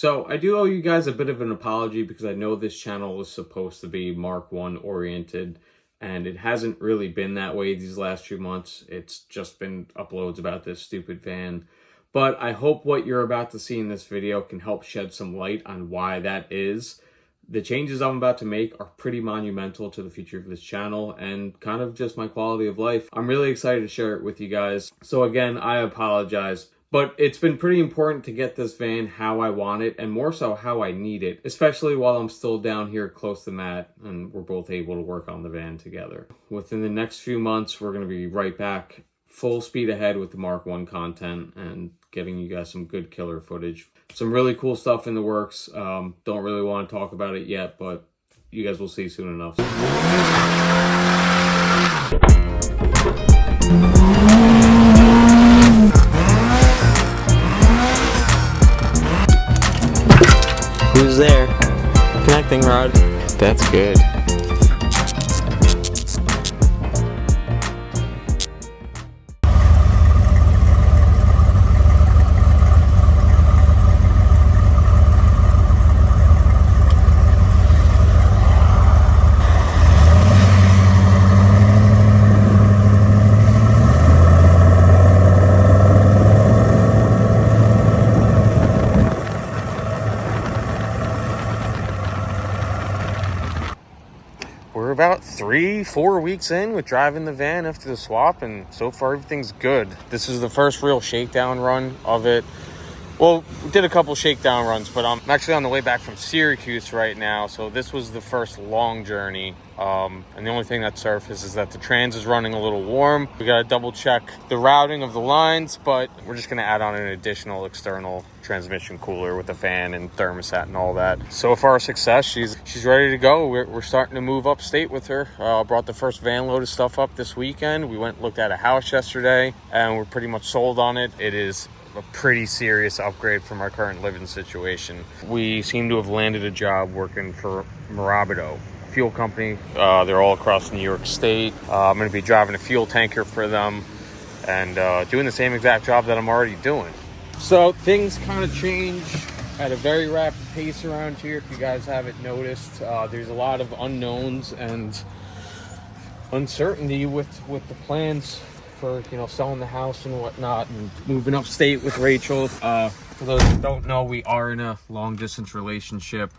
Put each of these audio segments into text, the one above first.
So I do owe you guys a bit of an apology because I know this channel was supposed to be Mark 1 oriented, and it hasn't really been that way these last few months. It's just been uploads about this stupid van. But I hope what you're about to see in this video can help shed some light on why that is. The changes I'm about to make are pretty monumental to the future of this channel and kind of just my quality of life. I'm really excited to share it with you guys. So again, I apologize. But it's been pretty important to get this van how I want it, and more so how I need it, especially while I'm still down here close to Matt and we're both able to work on the van together. Within the next few months, we're going to be right back full speed ahead with the Mark 1 content and getting you guys some good killer footage. Some really cool stuff in the works. Don't really want to talk about it yet, but you guys will see soon enough. Who's there? Connecting rod. That's good. We're about 3-4 weeks in with driving the van after the swap, and so far everything's good. This is the first real shakedown run of it. Well, we did a couple shakedown runs, but I'm actually on the way back from Syracuse right now, so this was the first long journey. And the only thing that surfaced is that the trans is running a little warm. We got to double check the routing of the lines, but we're just going to add on an additional external transmission cooler with a fan and thermostat and all that. So far, success. She's ready to go. We're starting to move upstate with her. Brought the first van load of stuff up this weekend. We went and looked at a house yesterday, and we're pretty much sold on it. It is a pretty serious upgrade from our current living situation. We seem to have landed a job working for Mirabido fuel company. They're all across New York State. I'm going to be driving a fuel tanker for them and doing the same exact job that I'm already doing. So things kind of change at a very rapid pace around here. If you guys haven't noticed, there's a lot of unknowns and uncertainty with the plans for, you know, selling the house and whatnot and moving upstate with Rachel. For those who don't know, we are in a long distance relationship,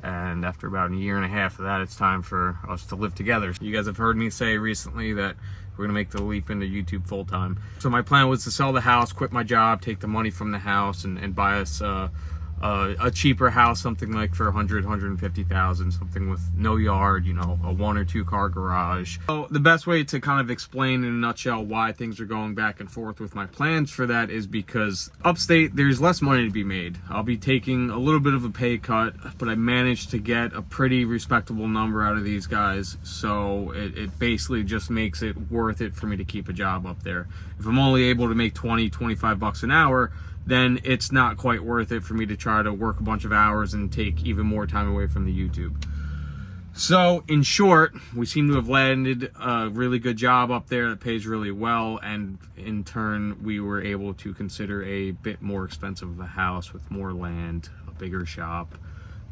and after about a year and a half of that, it's time for us to live together. You guys have heard me say recently that we're gonna make the leap into YouTube full time. So my plan was to sell the house, quit my job, take the money from the house, and buy us a cheaper house, something like for 150,000, something with no yard, you know, a 1 or 2 car garage. So the best way to kind of explain in a nutshell why things are going back and forth with my plans for that is because upstate there's less money to be made. I'll be taking a little bit of a pay cut, but I managed to get a pretty respectable number out of these guys, so it basically just makes it worth it for me to keep a job up there. If I'm only able to make 20-25 bucks an hour, then it's not quite worth it for me to try to work a bunch of hours and take even more time away from the YouTube. So in short, we seem to have landed a really good job up there that pays really well, and in turn we were able to consider a bit more expensive of a house with more land, a bigger shop,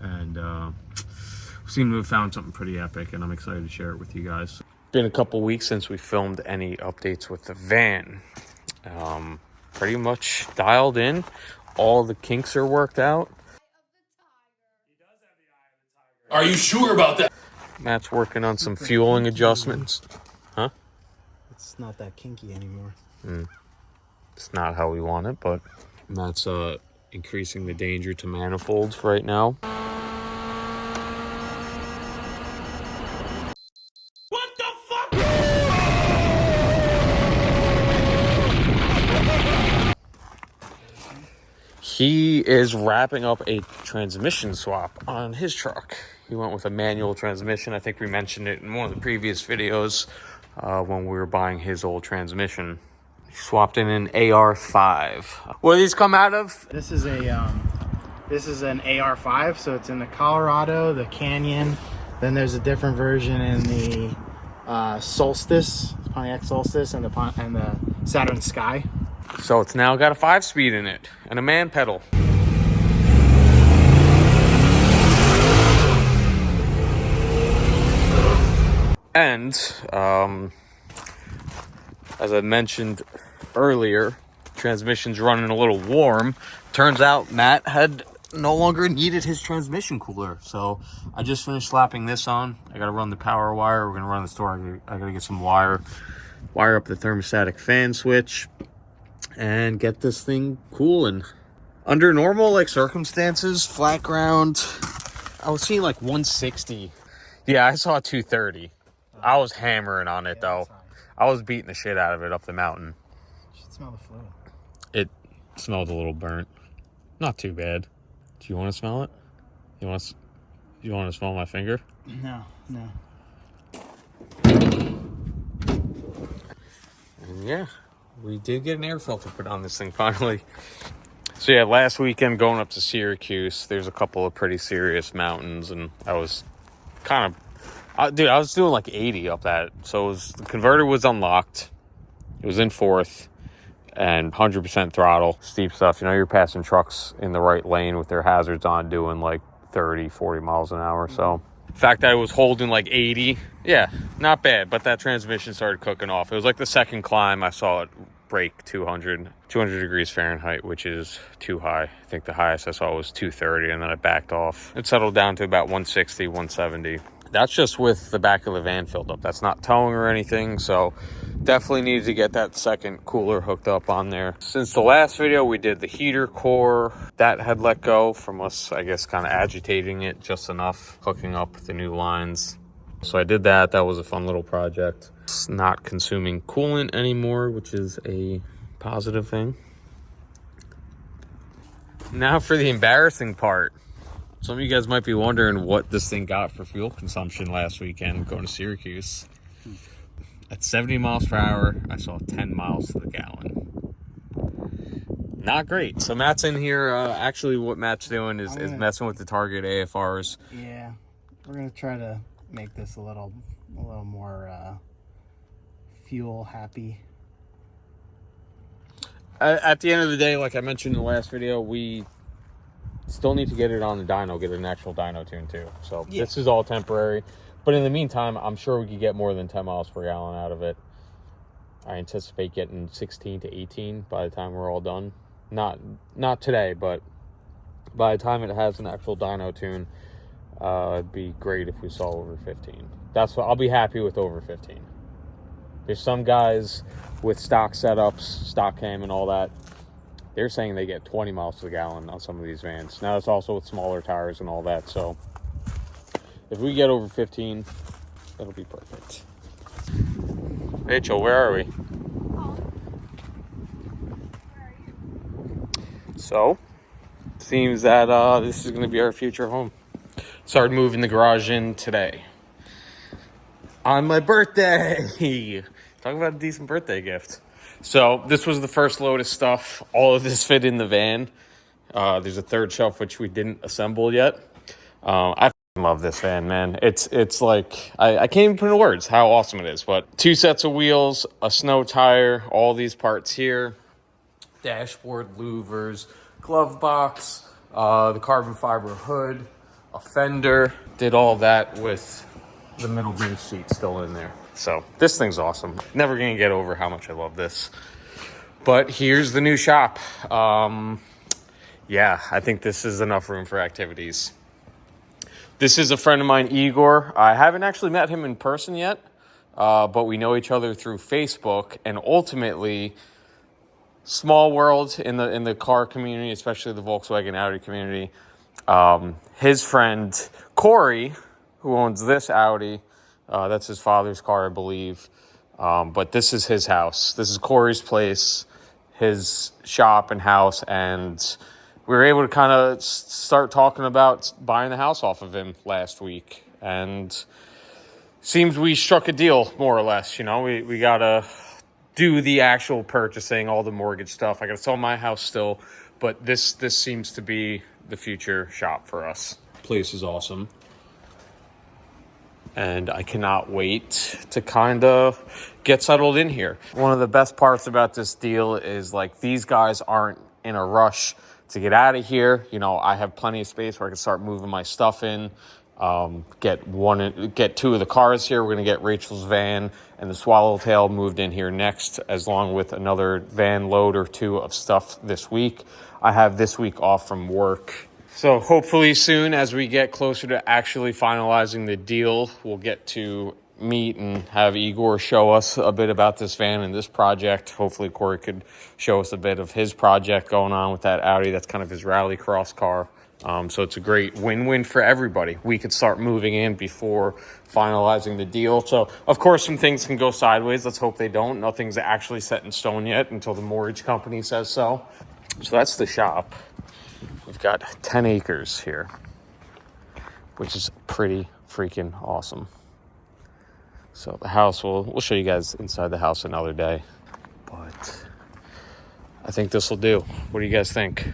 and we seem to have found something pretty epic, and I'm excited to share it with you guys. Been a couple weeks since we filmed any updates with the van. Pretty much dialed in. All the kinks are worked out. Are you sure about that? Matt's working on some fueling adjustments. Huh? It's not that kinky anymore. It's not how we want it, but Matt's increasing the danger to manifolds right now. What the fuck? He is wrapping up a transmission swap on his truck. He went with a manual transmission. I think we mentioned it in one of the previous videos when we were buying his old transmission. He swapped in an AR5. Where these come out of? This is an AR5, so it's in the Colorado, the Canyon. Then there's a different version in the Solstice, Pontiac Solstice, and the Saturn Sky. So it's now got a 5-speed in it and a man pedal. And as I mentioned earlier, transmission's running a little warm. Turns out Matt had no longer needed his transmission cooler. So I just finished slapping this on. I got to run the power wire. We're going to run the store. I got to get some wire up the thermostatic fan switch, and get this thing cooling. Under normal like circumstances, flat ground, I was seeing like 160. Yeah, I saw 230. I was hammering on it though. I was beating the shit out of it up the mountain. You should smell the fluid. It smelled a little burnt. Not too bad. Do you want to smell it? You want to smell my finger? No. And yeah, we did get an air filter put on this thing finally. So yeah, last weekend going up to Syracuse, there's a couple of pretty serious mountains, and I was kind of, I was doing like 80 up that. So the converter was unlocked. It was in fourth and 100% throttle, steep stuff. You know, you're passing trucks in the right lane with their hazards on doing like 30, 40 miles an hour. So the fact that I was holding like 80, yeah, not bad. But that transmission started cooking off. It was like the second climb I saw it break 200 degrees Fahrenheit, which is too high. I think the highest I saw was 230, and then it backed off. It settled down to about 160, 170. That's just with the back of the van filled up. That's not towing or anything, so definitely needed to get that second cooler hooked up on there. Since the last video, we did the heater core. That had let go from us, I guess, kind of agitating it just enough, hooking up the new lines. So I did that. That was a fun little project. It's not consuming coolant anymore, which is a positive thing. Now for the embarrassing part. Some of you guys might be wondering what this thing got for fuel consumption last weekend going to Syracuse. At 70 miles per hour, I saw 10 miles to the gallon. Not great. So Matt's in here. Actually, what Matt's doing is messing with the Target AFRs. Yeah, we're gonna try to make this a little more fuel happy. At the end of the day, like I mentioned in the last video, we still need to get it on the dyno, get an actual dyno tune too. So yeah. This is all temporary. But in the meantime, I'm sure we could get more than 10 miles per gallon out of it. I anticipate getting 16 to 18 by the time we're all done. Not today, but by the time it has an actual dyno tune, it'd be great if we saw over 15. That's what I'll be happy with, over 15. There's some guys with stock setups, stock cam and all that. They're saying they get 20 miles to the gallon on some of these vans. Now it's also with smaller tires and all that. So if we get over 15, it'll be perfect. Rachel, where are we? So, seems that this is going to be our future home. Started moving the garage in today. On my birthday! Talk about a decent birthday gift. So, this was the first load of stuff. All of this fit in the van. There's a third shelf which we didn't assemble yet. I love this van, man. It's like, I can't even put into words how awesome it is. But 2 sets of wheels, a snow tire, all these parts here. Dashboard louvers, glove box, the carbon fiber hood, a fender. Did all that with the middle bench seat still in there. So this thing's awesome. Never gonna get over how much I love this. But here's the new shop. Yeah, I think this is enough room for activities. This is a friend of mine, Igor. I haven't actually met him in person yet, but we know each other through Facebook, and ultimately, small world in the car community, especially the Volkswagen Audi community. His friend Corey, who owns this Audi, that's his father's car, I believe. But this is his house. This is Corey's place, his shop and house, and we were able to kind of start talking about buying the house off of him last week. And seems we struck a deal, more or less. You know, we got to do the actual purchasing, all the mortgage stuff. I got to sell my house still, but this seems to be the future shop for us. Place is awesome. And I cannot wait to kind of get settled in here. One of the best parts about this deal is, like, these guys aren't in a rush to get out of here. You know, I have plenty of space where I can start moving my stuff in get two of the cars here. We're going to get Rachel's van and the Swallowtail moved in here next, as long with another van load or two of stuff this week. I have this week off from work. So hopefully soon, as we get closer to actually finalizing the deal, we'll get to meet and have Igor show us a bit about this van and this project. Hopefully Corey could show us a bit of his project going on with that Audi. That's kind of his rally cross car. So it's a great win-win for everybody. We could start moving in before finalizing the deal. So, of course, some things can go sideways. Let's hope they don't. Nothing's actually set in stone yet until the mortgage company says so. So that's the shop. We've got 10 acres here, which is pretty freaking awesome. So the house, we'll show you guys inside the house another day. But I think this will do. What do you guys think?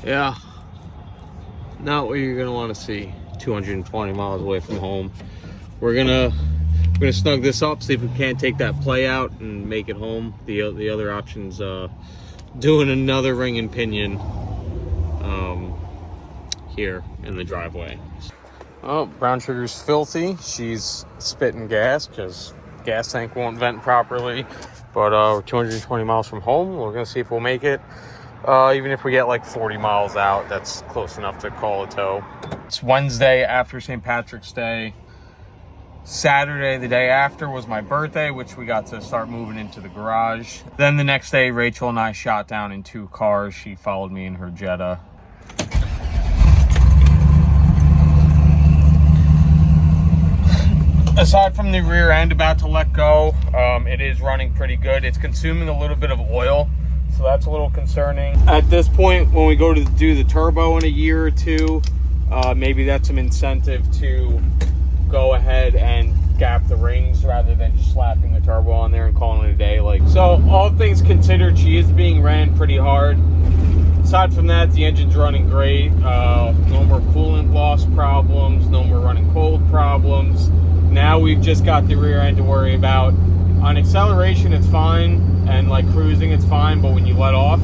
Yeah, not what you're gonna want to see. 220 miles away from home. We're gonna snug this up, see if we can't take that play out and make it home. The other option's doing another ring and pinion here in the driveway. Oh, brown sugar's filthy. She's spitting gas because gas tank won't vent properly. But we're 220 miles from home. We're gonna see if we'll make it. Even if we get like 40 miles out, that's close enough to call a tow. It's Wednesday after St. Patrick's Day. Saturday, the day after, was my birthday, which we got to start moving into the garage. Then the next day, Rachel and I shot down in 2 cars. She followed me in her Jetta. Aside from the rear end about to let go, it is running pretty good. It's consuming a little bit of oil, so that's a little concerning. At this point, when we go to do the turbo in a year or two, maybe that's some incentive to go ahead and gap the rings rather than just slapping the turbo on there and calling it a day. So all things considered, she is being ran pretty hard. Aside from that, the engine's running great. No more coolant loss problems, no more running cold problems. Now we've just got the rear end to worry about. On acceleration, it's fine, and like cruising, it's fine, but when you let off,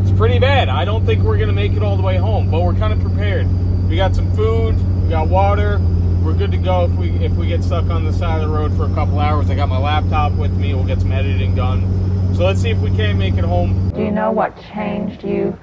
it's pretty bad. I don't think we're gonna make it all the way home, but we're kind of prepared. We got some food, we got water, we're good to go if we get stuck on the side of the road for a couple hours. I got my laptop with me, we'll get some editing done. So let's see if we can make it home. Do you know what changed you